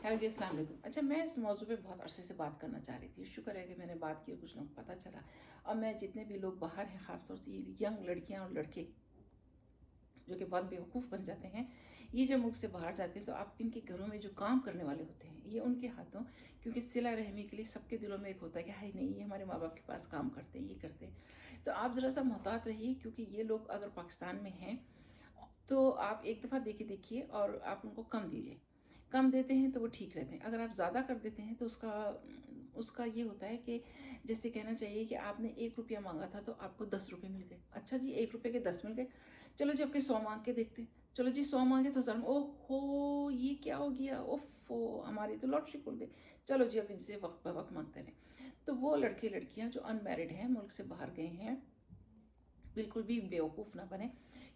Hello जी, अस्सलाम वालेकुम। अच्छा, मैं इस मौजू पे बहुत अरसे से बात करना चाह रही थी। शुक्र है कि मैंने बात की और कुछ लोग पता चला। और मैं जितने भी लोग बाहर हैं, ख़ास तौर से ये यंग लड़कियां और लड़के जो कि बहुत बेवकूफ़ बन जाते हैं, ये जब मुल्क से बाहर जाते हैं तो आप इनके घरों में जो काम करने वाले होते हैं ये उनके हाथों, क्योंकि सिला रहमी के लिए सबके दिलों में एक होता है कि हाय नहीं, ये हमारे माँ बाप के पास काम करते हैं, ये करते हैं। तो आप ज़रा सा मोहतात रहिए, क्योंकि ये लोग अगर पाकिस्तान में हैं तो आप एक दफ़ा दे के देखिए और आप उनको कम दीजिए। कम देते हैं तो वो ठीक रहते हैं। अगर आप ज़्यादा कर देते हैं तो उसका उसका ये होता है कि जैसे कहना चाहिए कि आपने 1 रुपया माँगा था तो आपको 10 रुपये मिल गए। अच्छा जी, 1 रुपये के 10 मिल गए। चलो जी, आपके 100 माँग के देखते हैं। चलो जी, 100 माँगे तो 1000। ओहो! ये क्या हो गया? ओफ़ो! हमारी तो लॉटरी खुल गई। चलो जी, अब इनसे वक़्त ब वक़्त माँगते रहें। तो वो लड़के-लड़कियाँ जो अनमैरिड हैं, मुल्क से बाहर गए हैं, बिल्कुल भी बेवकूफ़ ना बने,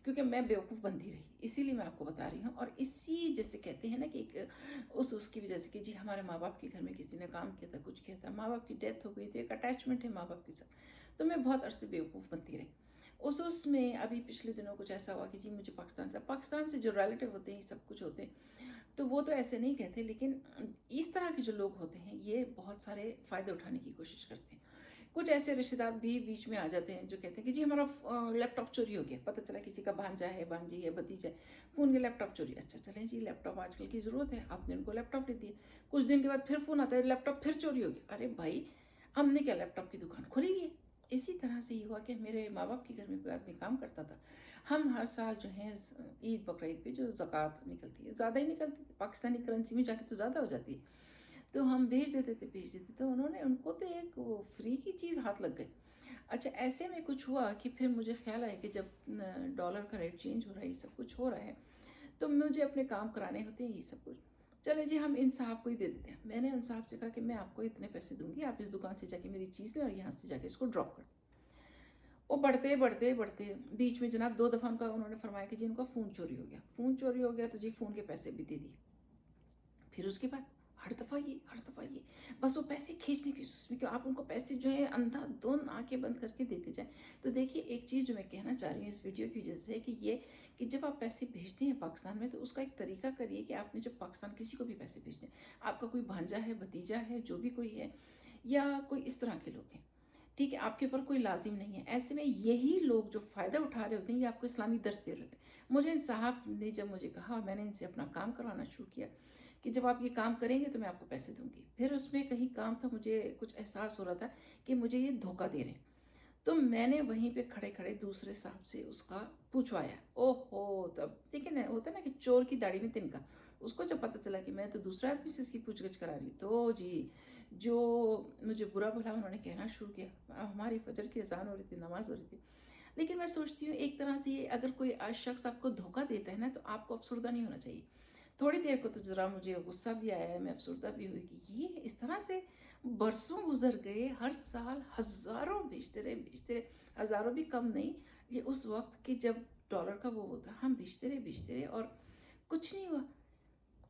क्योंकि मैं बेवकूफ़ बनती रही, इसीलिए मैं आपको बता रही हूँ। और इसी जैसे कहते हैं ना कि एक उसकी वजह से कि जी हमारे माँ बाप के घर में किसी ने काम किया था, कुछ किया था, माँ बाप की डेथ हो गई थी, एक अटैचमेंट है माँ बाप के साथ। तो मैं बहुत अरसे बेवकूफ़ बनती रही। उसमें अभी पिछले दिनों कुछ ऐसा हुआ कि जी मुझे पाकिस्तान से जो रिलेटिव होते हैं, ये सब कुछ होते हैं, तो वो तो ऐसे नहीं कहते, लेकिन इस तरह के जो लोग होते हैं ये बहुत सारे फ़ायदे उठाने की कोशिश करते हैं। कुछ ऐसे रिश्तेदार भी बीच में आ जाते हैं जो कहते हैं कि जी हमारा लैपटॉप चोरी हो गया। पता चला किसी का भांजा है, भांजी है, भतीजा है, फ़ोन के लैपटॉप चोरी। अच्छा चलें जी, लैपटॉप आजकल की ज़रूरत है, आपने उनको लैपटॉप ले दिया। कुछ दिन के बाद फिर फ़ोन आता है, लैपटॉप फिर चोरी हो गया। अरे भाई, हमने क्या लैपटॉप की दुकान खोली है? इसी तरह से ये हुआ कि मेरे माँ बाप के घर में कोई आदमी काम करता था। हम हर साल जो है ईद बकरीद पे जो ज़कात निकलती है, ज़्यादा ही निकलती है, पाकिस्तानी करेंसी में जाके तो ज़्यादा हो जाती है, तो हम भेज देते थे। तो उन्होंने उनको तो एक वो फ्री की चीज़ हाथ लग गई। अच्छा, ऐसे में कुछ हुआ कि फिर मुझे ख्याल आया कि जब डॉलर का रेट चेंज हो रहा है, ये सब कुछ हो रहा है, तो मुझे अपने काम कराने होते हैं, ये सब कुछ। चले जी, हम इन साहब को ही दे देते हैं। मैंने उन साहब से कहा कि मैं आपको इतने पैसे दूंगी, आप इस दुकान से जाके मेरी चीज़ लें और यहाँ से जाके इसको ड्रॉप कर दें। वो बढ़ते बढ़ते बढ़ते बीच में जनाब 2 दफ़ा उनका उन्होंने फरमाया कि जी इनका फ़ोन चोरी हो गया। फ़ोन चोरी हो गया तो जी फ़ोन के पैसे भी दे दिए। फिर उसके बाद हर दफ़ा ये बस वो पैसे खींचने की उसमें कि आप उनको पैसे जो है अंधाधुंध आंखें बंद करके देते जाएं। तो देखिए, एक चीज़ जो मैं कहना चाह रही हूँ इस वीडियो की वजह से कि ये कि जब आप पैसे भेजते हैं पाकिस्तान में, तो उसका एक तरीका करिए कि आपने जब पाकिस्तान किसी को भी पैसे भेजने, आपका कोई भांजा है, भतीजा है, जो भी कोई है, या कोई इस तरह के लोग हैं, ठीक है, आपके ऊपर कोई लाजिम नहीं है। ऐसे में यही लोग जो फ़ायदा उठा रहे होते हैं, ये आपको इस्लामी दर्स दे रहे होते हैं। मुझे इन साहब ने जब मुझे कहा और मैंने इनसे अपना काम करवाना शुरू किया कि जब आप ये काम करेंगे तो मैं आपको पैसे दूंगी, फिर उसमें कहीं काम था, मुझे कुछ एहसास हो रहा था कि मुझे ये धोखा दे रहे हैं। तो मैंने वहीं पे खड़े खड़े दूसरे साहब से उसका पूछवाया। ओहो, तब देखिए ना, होता है ना कि चोर की दाढ़ी में तिनका। उसको जब पता चला कि मैं तो दूसरे आदमी से इसकी पूछगछ करा रही, तो जी जो मुझे बुरा भला उन्होंने कहना शुरू किया। हमारी फजर की अजान हो रही थी, नमाज हो रही थी। लेकिन मैं सोचती हूँ एक तरह से ये अगर कोई शख्स आपको धोखा देता है ना, तो आपको अफसरदा नहीं होना चाहिए। थोड़ी देर को तो ज़रा मुझे गुस्सा भी आया, मैं अफसरदा भी हुई कि ये इस तरह से बरसों गुजर गए, हर साल हज़ारों भेजते रहे, हज़ारों भी कम नहीं। ये उस वक्त कि जब डॉलर का वो था, हम भेजते रहे और कुछ नहीं हुआ।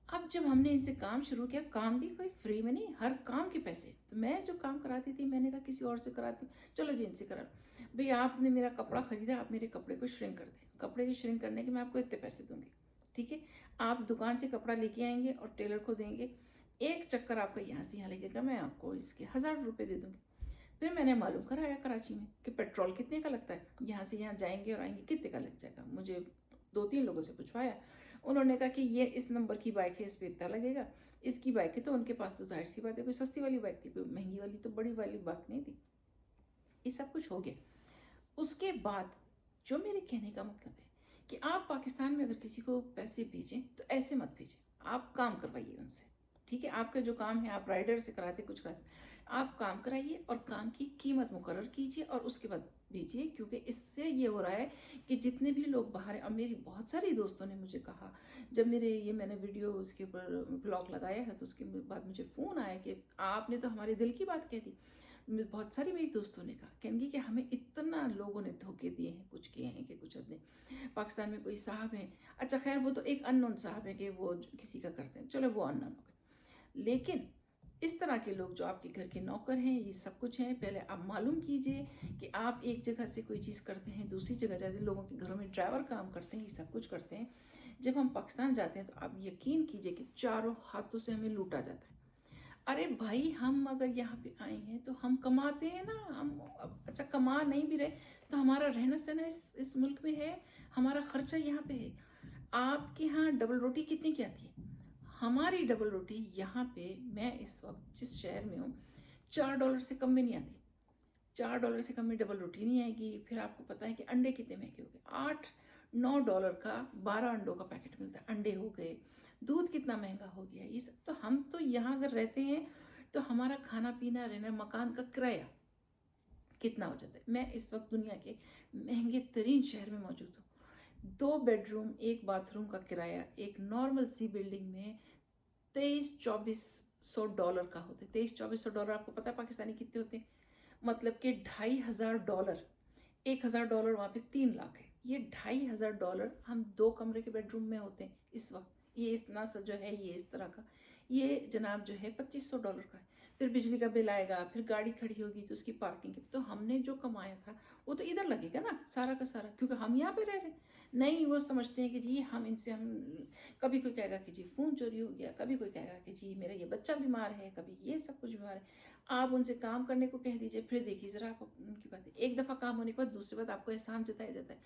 अब जब हमने इनसे काम शुरू किया, काम भी कोई फ्री में नहीं, हर काम के पैसे। तो मैं जो काम कराती थी, मैंने कहा किसी और से कराती हूँ, चलो जी इनसे करा लो। भाई, आपने मेरा कपड़ा खरीदा, आप मेरे कपड़े को श्रिंक कर दें, कपड़े की श्रिंक करने के मैं आपको इतने पैसे दूंगी, ठीक है। आप दुकान से कपड़ा लेके आएंगे और टेलर को देंगे, एक चक्कर आपका यहाँ से यहाँ लगेगा, मैं आपको इसके 1000 रुपये दे दूंगी। फिर मैंने मालूम कराया कराची में कि पेट्रोल कितने का लगता है, यहाँ से यहाँ जाएंगे और आएंगे कितने का लग जाएगा। मुझे 2-3 लोगों से पूछवाया, उन्होंने कहा कि ये इस नंबर की बाइक है, इस पे इतना लगेगा, इसकी बाइक है। तो उनके पास तो जाहिर सी बात है कोई सस्ती वाली बाइक थी, कोई महंगी वाली तो बड़ी वाली बाइक नहीं थी। ये सब कुछ हो गया। उसके बाद जो मेरे कहने का मतलब है कि आप पाकिस्तान में अगर किसी को पैसे भेजें तो ऐसे मत भेजें, आप काम करवाइए उनसे, ठीक है। आपका जो काम है, आप राइडर से कराते, कुछ कराते, आप काम कराइए और काम की कीमत मुकर्रर कीजिए और उसके बाद भेजिए। क्योंकि इससे ये हो रहा है कि जितने भी लोग बाहर हैं, और मेरी बहुत सारी दोस्तों ने मुझे कहा, जब मैंने वीडियो उसके ऊपर ब्लॉग लगाया है, तो उसके बाद मुझे फ़ोन आया कि आपने तो हमारे दिल की बात कह दी। बहुत सारी मेरी दोस्तों ने कहा, कहेंगे कि हमें इतना लोगों ने धोखे दिए हैं, कुछ किए हैं कि कुछ हद नहीं। पाकिस्तान में कोई साहब हैं, अच्छा खैर वो तो एक अननोन साहब है कि वो किसी का करते हैं, चलो वो अननोन हो गए। लेकिन इस तरह के लोग जो आपके घर के नौकर हैं, ये सब कुछ हैं, पहले आप मालूम कीजिए कि आप एक जगह से कोई चीज़ करते हैं, दूसरी जगह जाते हैं, लोगों के घरों में ड्राइवर काम करते हैं, ये सब कुछ करते हैं। जब हम पाकिस्तान जाते हैं तो आप यकीन कीजिए कि चारों हाथों से हमें लूटा जाता है। अरे भाई, हम अगर यहाँ पे आए हैं तो हम कमाते हैं ना, हम अच्छा कमा नहीं भी रहे तो हमारा रहना सहना इस मुल्क में है, हमारा खर्चा यहाँ पे है। आपके यहाँ डबल रोटी कितने की आती है? हमारी डबल रोटी यहाँ पे, मैं इस वक्त जिस शहर में हूँ, $4 से कम में नहीं आती। $4 से कम में डबल रोटी नहीं आएगी। फिर आपको पता है कि अंडे कितने महंगे हो गए, $8-9 का 12 अंडों का पैकेट मिलता है, अंडे हो गए। दूध कितना महंगा हो गया। ये सब तो हम तो यहाँ अगर रहते हैं तो हमारा खाना पीना रहना, मकान का किराया कितना हो जाता है। मैं इस वक्त दुनिया के महंगे तरीन शहर में मौजूद हूँ। 2 बेडरूम 1 बाथरूम का किराया एक नॉर्मल सी बिल्डिंग में $2300-2400 का होता है। $2300-2400 आपको पता है पाकिस्तानी कितने होते हैं? मतलब कि $2500। $1000 वहाँ पे 3 लाख है। ये $2500 हम 2 कमरे के बेडरूम में होते हैं इस वक्त। ये इतना सा जो है, ये इस तरह का, ये जनाब जो है $2500 का है। फिर बिजली का बिल आएगा, फिर गाड़ी खड़ी होगी तो उसकी पार्किंग की। तो हमने जो कमाया था वो तो इधर लगेगा ना सारा का सारा, क्योंकि हम यहाँ पे रह रहे हैं। नहीं, वो समझते हैं कि जी हम इनसे, हम कभी कोई कहेगा कि जी फ़ोन चोरी हो गया, कभी कोई कहेगा कि जी मेरा ये बच्चा बीमार है, कभी ये सब कुछ बीमार है। आप उनसे काम करने को कह दीजिए, फिर देखिए ज़रा आप उनकी बात। एक दफ़ा काम होने के बाद दूसरी बात आपको एहसान जताया जाता है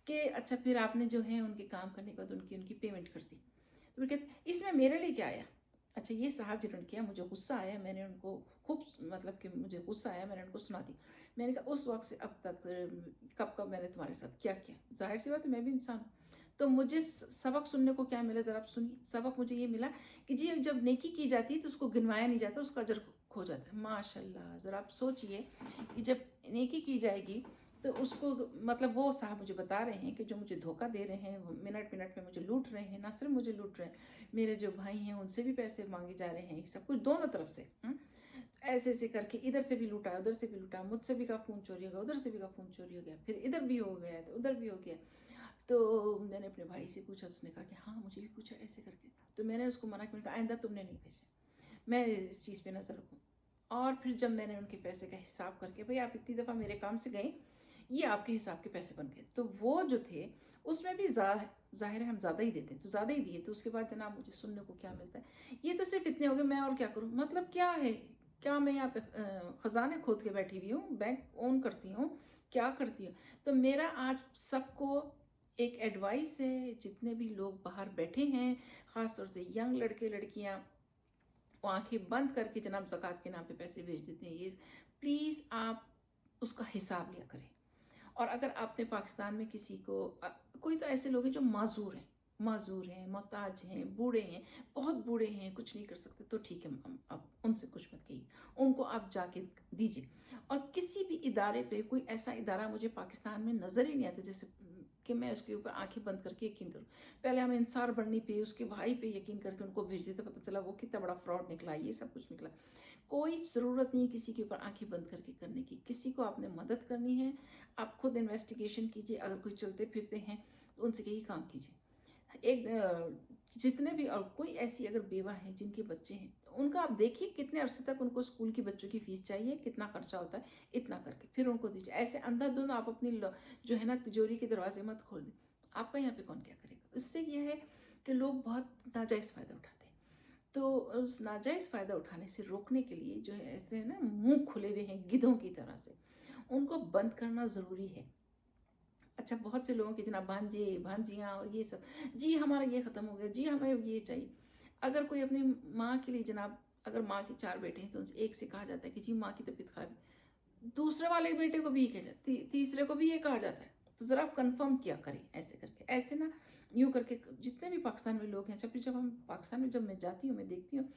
कि अच्छा फिर आपने जो है उनके काम करने के बाद उनकी पेमेंट कर दी। तो फिर कहते इसमें मेरे लिए क्या आया। अच्छा, ये साहब जिन्होंने किया, मुझे गुस्सा आया, मैंने उनको खूब, मतलब कि मुझे गुस्सा आया, मैंने उनको सुना दी। मैंने कहा उस वक्त से अब तक कब कब मैंने तुम्हारे साथ क्या किया। जाहिर सी बात है, मैं भी इंसान हूँ। तो मुझे सबक सुनने को क्या मिला, ज़रा आप सुनिए। सबक मुझे ये मिला कि जी जब नेकी की जाती है तो उसको गिनवाया नहीं जाता, उसका अजर खो जाता है। माशाल्लाह, ज़रा आप सोचिए कि जब नेकी की जाएगी तो उसको, मतलब वो साहब मुझे बता रहे हैं कि जो मुझे धोखा दे रहे हैं, मिनट मिनट में मुझे लूट रहे हैं, ना सिर्फ मुझे लूट रहे हैं, मेरे जो भाई हैं उनसे भी पैसे मांगे जा रहे हैं, सब कुछ दोनों तरफ से। ऐसे ऐसे करके इधर से भी लूटा, उधर से भी लूटा, मुझसे भी का फ़ोन चोरी हो गया, उधर से भी का फ़ोन चोरी हो गया, फिर इधर भी हो गया तो उधर भी हो गया। तो मैंने अपने भाई से पूछा, उसने कहा कि हाँ मुझे भी पूछा ऐसे करके। तो मैंने उसको मना किया, आइंदा तुमने नहीं भेजा, मैं इस चीज़ पे नज़र रखूँ। और फिर जब मैंने उनके पैसे का हिसाब करके, भाई आप इतनी दफ़ा मेरे काम से गए, ये आपके हिसाब के पैसे बन गए, तो वो जो थे उसमें भी ज़ाहिर है हम ज़्यादा ही देते हैं, तो ज़्यादा ही दिए। तो उसके बाद जनाब मुझे सुनने को क्या मिलता है, ये तो सिर्फ इतने हो गए, मैं और क्या करूँ। मतलब क्या है, क्या मैं यहाँ पे ख़जाने खोद के बैठी हुई हूँ, बैंक ओन करती हूँ, क्या करती हूँ। तो मेरा आज सबको एक एडवाइस है, जितने भी लोग बाहर बैठे हैं, ख़ासतौर से यंग लड़के लड़कियाँ, वो आंखें बंद करके जनाब ज़कात के नाम पे पैसे भेज देते हैं, ये प्लीज़ आप उसका हिसाब लिया करें। और अगर आपने पाकिस्तान में किसी को, कोई तो ऐसे लोग हैं जो माजूर हैं, मोहताज हैं, बूढ़े हैं, बहुत बूढ़े हैं, कुछ नहीं कर सकते, तो ठीक है, आप उनसे कुछ मत कहिए, उनको आप जाके दीजिए। और किसी भी इदारे पे, कोई ऐसा इदारा मुझे पाकिस्तान में नज़र ही नहीं आता जैसे कि मैं उसके ऊपर आंखें बंद करके यकीन करूँ। पहले हम इंसार बढ़नी पे, उसके भाई पे यकीन करके उनको भेज देते, पता चला वो कितना बड़ा फ्रॉड निकला, ये सब कुछ निकला। कोई ज़रूरत नहीं किसी के ऊपर आंखें बंद करके करने की। किसी को आपने मदद करनी है, आप खुद इन्वेस्टिगेशन कीजिए। अगर कोई चलते फिरते हैं तो उनसे यही काम कीजिए। जितने भी, और कोई ऐसी अगर बेवा है जिनके बच्चे हैं तो उनका आप देखिए कितने अरसे तक उनको स्कूल की बच्चों की फ़ीस चाहिए, कितना खर्चा होता है, इतना करके फिर उनको दीजिए। ऐसे अंधाधुंध आप अपनी जो है ना तिजोरी के दरवाजे मत खोल दें। आपका यहाँ पे कौन क्या करेगा। इससे यह है कि लोग बहुत नाजायज़ फ़ायदा उठाते हैं। तो उस नाजायज़ फ़ायदा उठाने से रोकने के लिए जो है, ऐसे ना मुंह खुले हुए हैं गिद्धों की तरह से, उनको बंद करना ज़रूरी है। अच्छा, बहुत से लोगों के जनाब भांजे भांजियाँ और ये सब, जी हमारा ये ख़त्म हो गया, जी हमें ये चाहिए। अगर कोई अपनी माँ के लिए जनाब, अगर माँ के 4 बेटे हैं तो उनसे एक से कहा जाता है कि जी माँ की तबीयत ख़राब है, दूसरे वाले बेटे को भी ये कहा जाता है, तीसरे को भी ये कहा जाता है। तो ज़रा आप कन्फर्म किया करें ऐसे करके, ऐसे ना यूँ करके। जितने भी पाकिस्तान में लोग हैं, जब हम पाकिस्तान में, जब मैं जाती हूँ, मैं देखती हूँ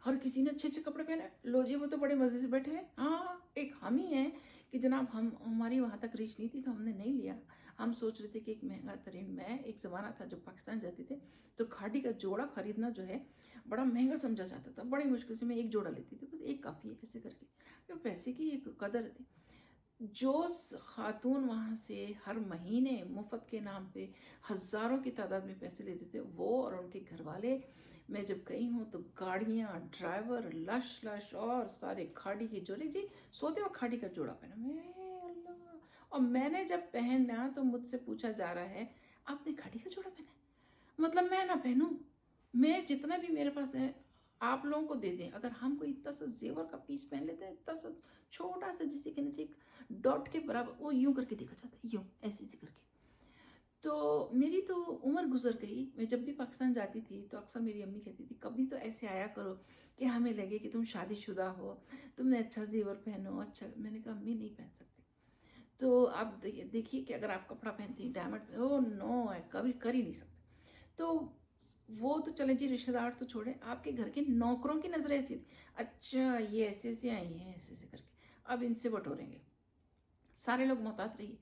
हर किसी ने अच्छे अच्छे कपड़े पहने, लो जी वो तो बड़े मज़े से बैठे हैं। हाँ, एक हम ही हैं कि जनाब हमारी वहाँ तक रीच नहीं थी तो हमने नहीं लिया। हम सोच रहे थे कि एक महंगा तरीन, मैं एक ज़माना था जब पाकिस्तान जाते थे तो खाड़ी का जोड़ा ख़रीदना जो है बड़ा महंगा समझा जाता था। बड़ी मुश्किल से मैं एक जोड़ा लेती थी, बस एक काफ़ी है ऐसे करके। तो पैसे की एक कदर थी। जो खातून वहाँ से हर महीने मुफ्त के नाम पे हज़ारों की तादाद में पैसे लेते थे, वो और उनके घर वाले, मैं जब गई हूँ तो गाड़ियाँ, ड्राइवर, लश लश, और सारे खाड़ी के जोड़े, जी सोते वक्त खाड़ी का जोड़ा पहना। मैं अल्लाह, और मैंने जब पहना तो मुझसे पूछा जा रहा है आपने खाड़ी का जोड़ा पहना है। मतलब मैं ना पहनूं, मैं जितना भी मेरे पास है आप लोगों को दे दें। अगर हम कोई इतना सा जेवर का पीस पहन लेते हैं, इतना सा छोटा सा जिसे के नीचे एक डॉट के बराबर, वो यूं करके देखा जाता है, यूं ऐसे ऐसे करके। तो मेरी तो उम्र गुजर गई। मैं जब भी पाकिस्तान जाती थी तो अक्सर मेरी अम्मी कहती थी कभी तो ऐसे आया करो कि हमें लगे कि तुम शादीशुदा हो, तुमने अच्छा जेवर पहनो अच्छा। मैंने कहा अम्मी नहीं पहन सकती। तो आप देखिए कि अगर आप कपड़ा पहनती हैं डायमंड, ओ नो, कभी कर ही नहीं सकते। तो वो तो चले जी, रिश्तेदार तो छोड़े, आपके घर के नौकरों की नजरें ऐसी थी, अच्छा ये ऐसे ऐसे आई हैं ऐसे ऐसे करके, अब इनसे बटोरेंगे। सारे लोग मोहतात रहिए,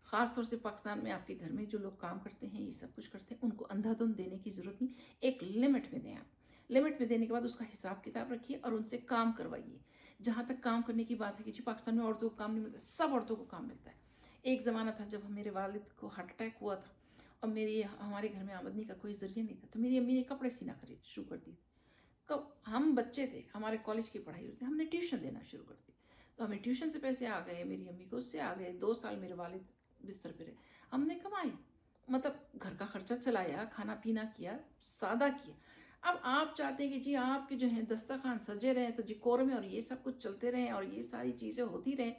ख़ास तौर से पाकिस्तान में आपके घर में जो लोग काम करते हैं, ये सब कुछ करते हैं, उनको अंधाधुंध देने की ज़रूरत नहीं। एक लिमिट में दें आप। लिमिट में देने के बाद उसका हिसाब किताब रखिए और उनसे काम करवाइए। जहाँ तक काम करने की बात है कि जी पाकिस्तान में औरतों को काम नहीं मिलता, सब औरतों को काम मिलता है। एक ज़माना था जब मेरे वालिद को हार्ट अटैक हुआ था और हमारे घर में आमदनी का कोई ज़रिया नहीं था, तो मेरी अम्मी ने कपड़े सीना खरीद शुरू कर दी। कब हम बच्चे थे, हमारे कॉलेज की पढ़ाई होती थी, हमने ट्यूशन देना शुरू कर दी। तो हमें ट्यूशन से पैसे आ गए, मेरी अम्मी को उससे आ गए। 2 साल मेरे वालिद बिस्तर पे रहे, हमने कमाए, मतलब घर का खर्चा चलाया, खाना पीना किया, सादा किया। अब आप चाहते हैं कि जी आपके जो है दस्तरखान सजे रहे, तो जी कोरमे और ये सब कुछ चलते रहे और ये सारी चीज़ें होती रहें,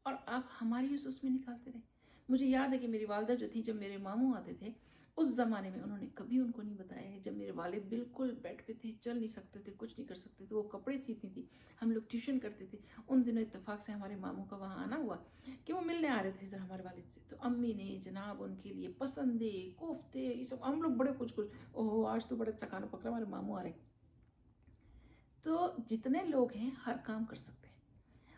और आप हमारी उस उसमें निकालते रहे। मुझे याद है कि मेरी वालदा जो थी, जब मेरे मामू आते थे उस ज़माने में, उन्होंने कभी उनको नहीं बताया है, जब मेरे वालिद बिल्कुल बेड पे थे, चल नहीं सकते थे, कुछ नहीं कर सकते थे, वो कपड़े सीती थी, हम लोग ट्यूशन करते थे। उन दिनों इत्तेफाक से हमारे मामू का वहाँ आना हुआ कि वो मिलने आ रहे थे ज़रा हमारे वालिद से, तो अम्मी ने जनाब उनके लिए पसंदे कोफ्ते ये सब, हम लोग बड़े कुछ कुछ, ओहो आज तो बड़ा अच्छा खाना पकड़ा, हमारे मामू आ रहे। तो जितने लोग हैं हर काम कर सकते हैं।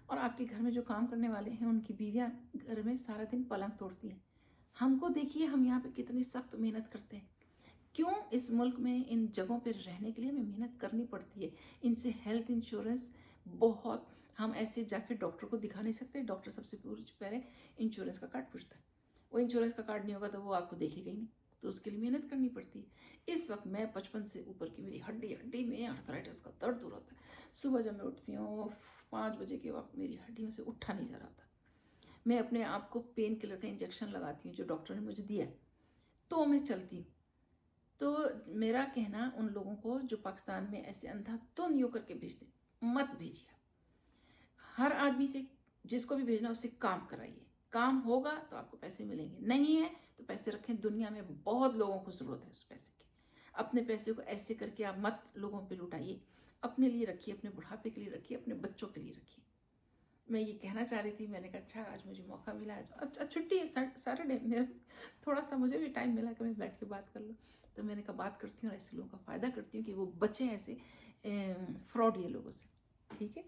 और आपके घर में जो काम करने वाले हैं, उनकी बीवियां घर में सारा दिन पलंग तोड़ती हैं। हमको देखिए, हम यहाँ पे कितनी सख्त मेहनत करते हैं। क्यों इस मुल्क में इन जगहों पर रहने के लिए हमें मेहनत करनी पड़ती है। इनसे हेल्थ इंश्योरेंस बहुत, हम ऐसे जाके डॉक्टर को दिखा नहीं सकते। डॉक्टर सबसे पहले इंश्योरेंस का कार्ड पूछता है, वो इंश्योरेंस का कार्ड नहीं होगा तो वो आपको देखेगा ही नहीं, तो उसके लिए मेहनत करनी पड़ती है। इस वक्त मैं 55 से ऊपर की, मेरी हड्डी हड्डी में अर्थराइटिस का दर्द हो रहा था। सुबह जब मैं उठती हूँ 5 बजे के वक्त, मेरी हड्डियों से उठा नहीं जा रहा था। मैं अपने आप को पेन किलर का इंजेक्शन लगाती हूँ जो डॉक्टर ने मुझे दिया, तो मैं चलती हूँ। तो मेरा कहना उन लोगों को जो पाकिस्तान में ऐसे अंधाधुंध यूँ करके भेजते, मत भेजिए। हर आदमी से, जिसको भी भेजना उससे काम कराइए। काम होगा तो आपको पैसे मिलेंगे, नहीं है तो पैसे रखें। दुनिया में बहुत लोगों को ज़रूरत है उस पैसे की। अपने पैसे को ऐसे करके आप मत लोगों पे लुटाइए। अपने लिए रखिए, अपने बुढ़ापे के लिए रखिए, अपने बच्चों के लिए रखिए। मैं ये कहना चाह रही थी। मैंने कहा अच्छा आज मुझे मौका मिला, अच्छा छुट्टी है, सैटरडे, मेरा थोड़ा सा मुझे भी टाइम मिला कि मैं बैठ के बात कर लूँ। तो मैंने कहा बात करती हूँ और ऐसे लोगों का फ़ायदा करती हूँ कि वो बचें ऐसे फ्रॉड ये लोगों से। ठीक है,